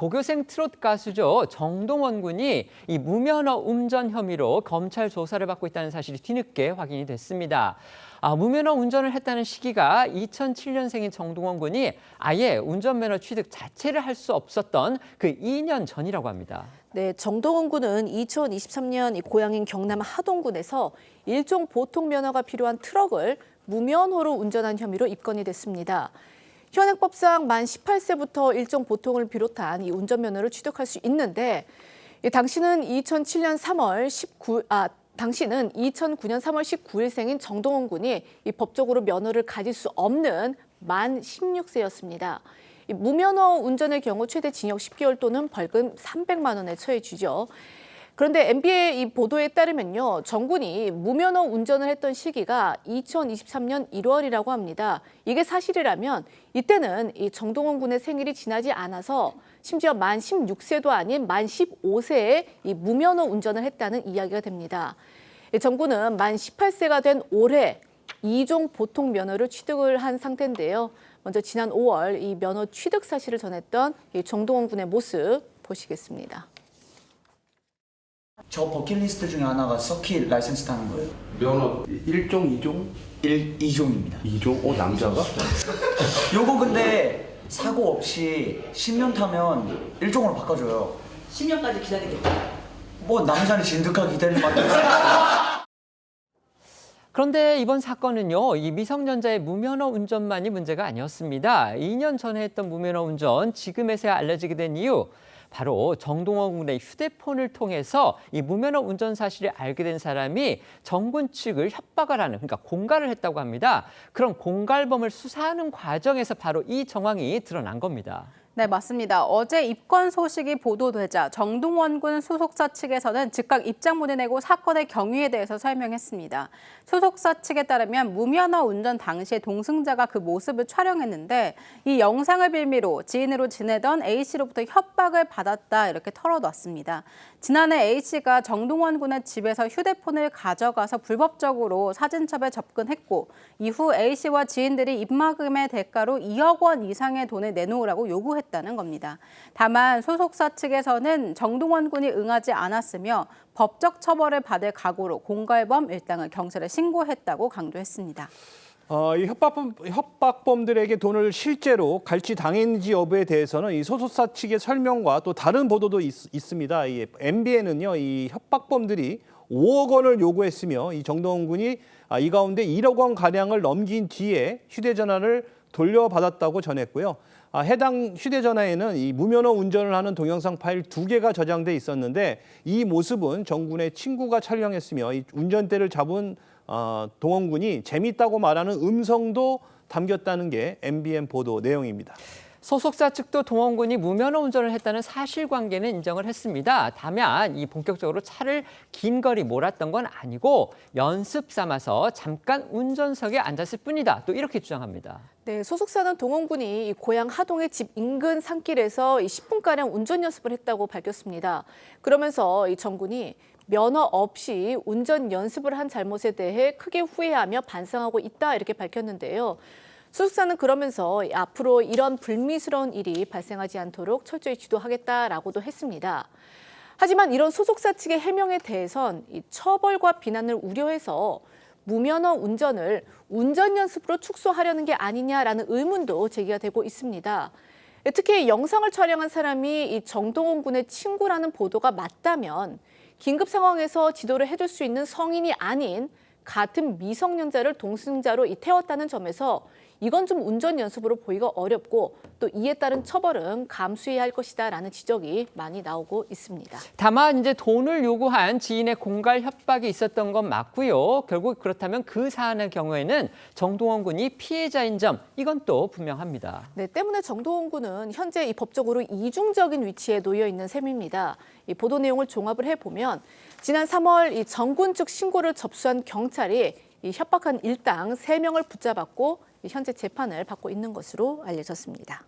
고교생 트롯 가수죠. 정동원 군이 이 무면허 운전 혐의로 검찰 조사를 받고 있다는 사실이 뒤늦게 확인이 됐습니다. 무면허 운전을 했다는 시기가 2007년생인 정동원 군이 아예 운전면허 취득 자체를 할 수 없었던 그 2년 전이라고 합니다. 네, 정동원 군은 2023년 고향인 경남 하동군에서 일종 보통 면허가 필요한 트럭을 무면허로 운전한 혐의로 입건이 됐습니다. 현행법상 만 18세부터 일종 보통을 비롯한 이 운전면허를 취득할 수 있는데 당시는 2009년 3월 19일생인 정동원 군이 법적으로 면허를 가질 수 없는 만 16세였습니다. 무면허 운전의 경우 최대 징역 10개월 또는 벌금 300만 원에 처해지죠. 그런데 MB의 이 보도에 따르면요, 정 군이 무면허 운전을 했던 시기가 2023년 1월이라고 합니다. 이게 사실이라면 이때는 이 정동원 군의 생일이 지나지 않아서 심지어 만 16세도 아닌 만 15세에 이 무면허 운전을 했다는 이야기가 됩니다. 정 군은 만 18세가 된 올해 2종 보통 면허를 취득을 한 상태인데요. 먼저 지난 5월 이 면허 취득 사실을 전했던 이 정동원 군의 모습 보시겠습니다. 저 버킷리스트 중에 하나가 서킷 라이센스 타는 거예요. 면허 1종, 2종? 2종입니다. 2종? 남자가? 요거 근데 사고 없이 10년 타면 1종으로 바꿔줘요. 10년까지 기다리겠다. 뭐 남자는 진득하게 기다릴 맛도 있어요. 그런데 이번 사건은요, 이 미성년자의 무면허 운전만이 문제가 아니었습니다. 2년 전에 했던 무면허 운전, 지금에서야 알려지게 된 이유, 바로 정동원 군의 휴대폰을 통해서 이 무면허 운전 사실을 알게 된 사람이 정 군 측을 협박을 하는, 그러니까 공갈을 했다고 합니다. 그런 공갈범을 수사하는 과정에서 바로 이 정황이 드러난 겁니다. 네, 맞습니다. 어제 입건 소식이 보도되자 정동원 군 소속사 측에서는 즉각 입장문을 내고 사건의 경위에 대해서 설명했습니다. 소속사 측에 따르면 무면허 운전 당시에 동승자가 그 모습을 촬영했는데 이 영상을 빌미로 지인으로 지내던 A씨로부터 협박을 받았다 이렇게 털어놨습니다. 지난해 A씨가 정동원 군의 집에서 휴대폰을 가져가서 불법적으로 사진첩에 접근했고 이후 A씨와 지인들이 입막음의 대가로 2억 원 이상의 돈을 내놓으라고 요구했다는 겁니다. 다만 소속사 측에서는 정동원 군이 응하지 않았으며 법적 처벌을 받을 각오로 공갈범 일당을 경찰에 신고했다고 강조했습니다. 이 협박범들에게 돈을 실제로 갈취 당했는지 여부에 대해서는 이 소속사 측의 설명과 또 다른 보도도 있습니다. 이 MBN은요, 이 협박범들이 5억 원을 요구했으며 이 정동원 군이 이 가운데 1억 원 가량을 넘긴 뒤에 휴대전화를 돌려받았다고 전했고요. 해당 휴대전화에는 이 무면허 운전을 하는 동영상 파일 2개가 저장돼 있었는데 이 모습은 정 군의 친구가 촬영했으며 이 운전대를 잡은 동원 군이 재밌다고 말하는 음성도 담겼다는 게 MBN 보도 내용입니다. 소속사 측도 동원 군이 무면허 운전을 했다는 사실관계는 인정을 했습니다. 다만 이 본격적으로 차를 긴 거리 몰았던 건 아니고 연습 삼아서 잠깐 운전석에 앉았을 뿐이다. 또 이렇게 주장합니다. 네, 소속사는 동원 군이 고향 하동의 집 인근 산길에서 10분가량 운전 연습을 했다고 밝혔습니다. 그러면서 이 정 군이 면허 없이 운전 연습을 한 잘못에 대해 크게 후회하며 반성하고 있다 이렇게 밝혔는데요. 소속사는 그러면서 앞으로 이런 불미스러운 일이 발생하지 않도록 철저히 지도하겠다라고도 했습니다. 하지만 이런 소속사 측의 해명에 대해선 이 처벌과 비난을 우려해서 무면허 운전을 운전 연습으로 축소하려는 게 아니냐라는 의문도 제기가 되고 있습니다. 특히 영상을 촬영한 사람이 이 정동원 군의 친구라는 보도가 맞다면 긴급 상황에서 지도를 해줄 수 있는 성인이 아닌 같은 미성년자를 동승자로 태웠다는 점에서 이건 좀 운전 연습으로 보기가 어렵고 또 이에 따른 처벌은 감수해야 할 것이다라는 지적이 많이 나오고 있습니다. 다만 이제 돈을 요구한 지인의 공갈 협박이 있었던 건 맞고요. 결국 그렇다면 그 사안의 경우에는 정동원 군이 피해자인 점 이건 또 분명합니다. 네, 때문에 정동원 군은 현재 이 법적으로 이중적인 위치에 놓여 있는 셈입니다. 이 보도 내용을 종합을 해보면 지난 3월 이 정 군 측 신고를 접수한 경찰이 이 협박한 일당 3명을 붙잡았고 현재 재판을 받고 있는 것으로 알려졌습니다.